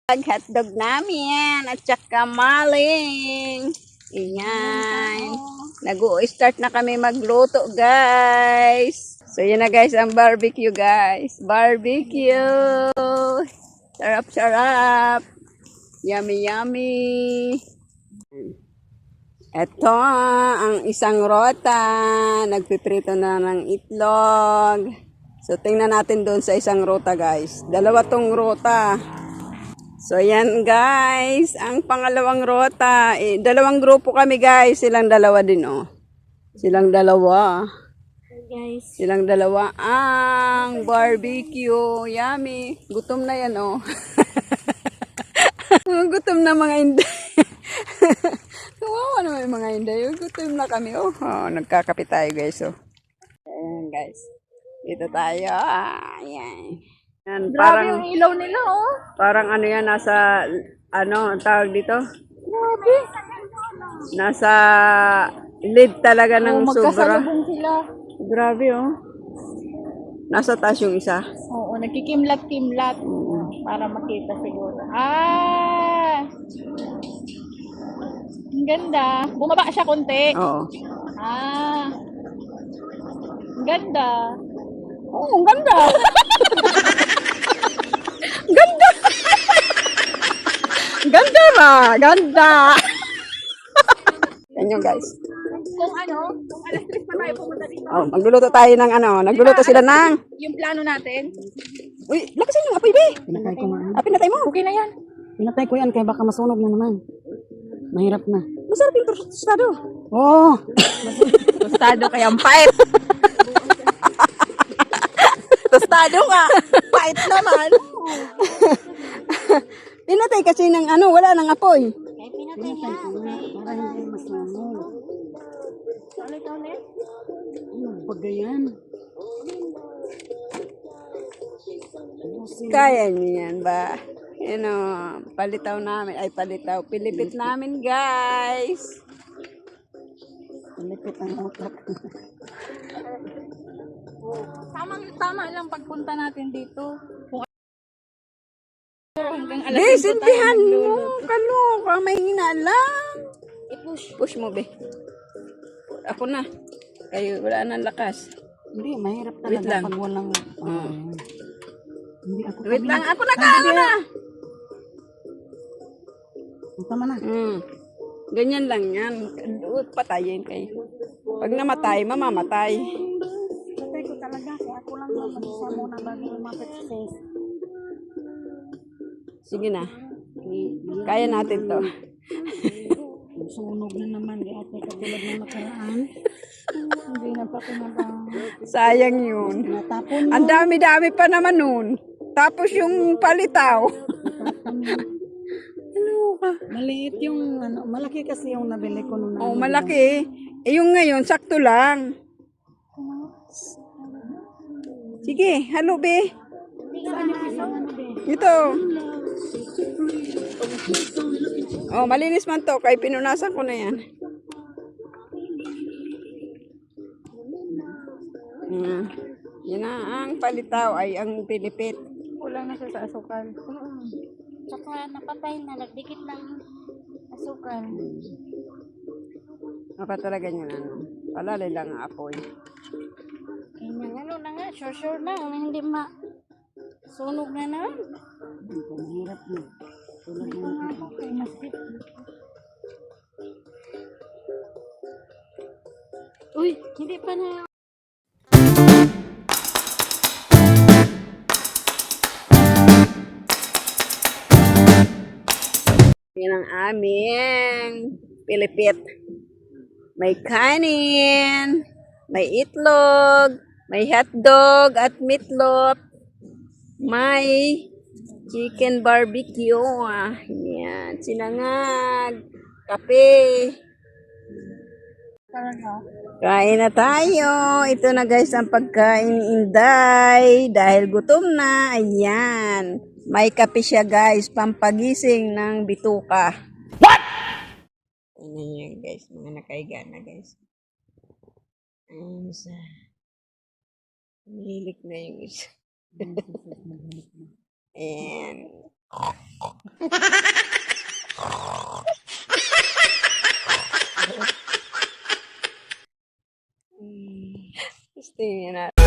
Hotdog namin at saka maling. Iyan. Nag-o-start na kami magluto, guys. So, yun na guys, ang barbecue, guys. Barbecue. Sarap-sarap. Yummy, yummy. Ito ang isang rota. Nagpiprito na ng itlog. So, tingnan natin doon sa isang rota, guys. Dalawa tong rota. So, yan guys, ang pangalawang rota. Dalawang grupo kami guys, silang dalawa din oh. Silang dalawa. Guys. Silang dalawa ang barbecue. Yummy. Gutom na yan oh. Gutom na mga inday. Kawawa naman yung mga inday. Gutom na kami oh. Nagkakape tayo guys oh. Ayan guys. Dito tayo. Ayan. Yan, Grabe yung ilaw nila, oh. Parang ano yan, nasa, ano, ang tawag dito? Grabe. Nasa lid talaga ng sobra. Magkasalubong sila. Grabe, oh. Nasa taas yung isa. Oo, nagkikimlat-kimlat. Para makita siguro. Ang ganda. Bumaba siya konti. Oo. Ang ganda. Oo, ang ganda. Ganda. Ganda ba? Ganda. Yan yung guys. Kung alas 3 pa tayo pumunta dito. Oh, magluluto tayo ng ano. Nagluluto sila ng... Yung plano natin. Uy, lakasin yung apoy, be. Pinatay ko nga. Pinatay mo. Okay na yan. Pinatay ko yan kaya baka masunog na naman. Mahirap na. Masarap yung tostado. Oo! Tostado kaya ang pait. Tostado ka. Pait naman. Pinatay kasi ng ano, wala nang apoy. Ay, pinatay Pinatay ko nga para hindi masunog. Ulit. Ano baga yan? Kaya niyo yan ba? Ano, palitaw namin. Ay, palitaw. Pilipit namin, guys. Lipit ang utak. Tama lang pagpunta natin dito. Kung hanggang alas 5 Be, tayo silbihan mo. magluluto. Kaloka, may lang. I-push. Push mo, be. Ako na. Kayo, wala nang lakas. Hindi, mahirap Wait talaga lang. pag walang... Hindi ako Wait lang, ako na na. Tama na. Ganyan lang yan. Patayin kayo. Pag namatay, mamamatay. Patay ko talaga kaya ako lang mag-isa muna bago umapit sa face. Sige na. Kaya natin to. Sunog na naman. Di ate katulad na nakaraan. Hindi na pa kinabang. Sayang yun. Natapon Ang dami-dami pa naman nun. Tapos yung palitaw. Ano ka? maliit yung ano, malaki kasi yung nabili ko nung Oh, malaki. Eh, yung ngayon, sakto lang. Sige, halo, be. Ito. Oh, malinis man to. Kaya pinunasan ko na yan. Yan na ang palitaw ay ang pinipit. Kulang na siya sa asukal. Tsaka napatay na, nagdikit ng asukal. Mapa talaga yun ano. Palalay lang ang apoy. Ganyan, ano na nga, sure na, hindi sunog na naman. Mahirap na. Tulad Ito ng nga ako kay Masjid. Uy, hindi pa na. Yan ang aming pilipit. May kanin, may itlog, may hotdog at meatloaf, may chicken barbecue. Yan, sinangag, kape. Kain na tayo. Ito na guys ang pagkain ni Inday. Dahil gutom na. Ayan. May kape siya guys. Pampagising ng bituka. What? Ayan yan guys. Mga nakaiga na guys. Ayan isa. Nilik na yung isa. Ayan. Tapos tingnan natin.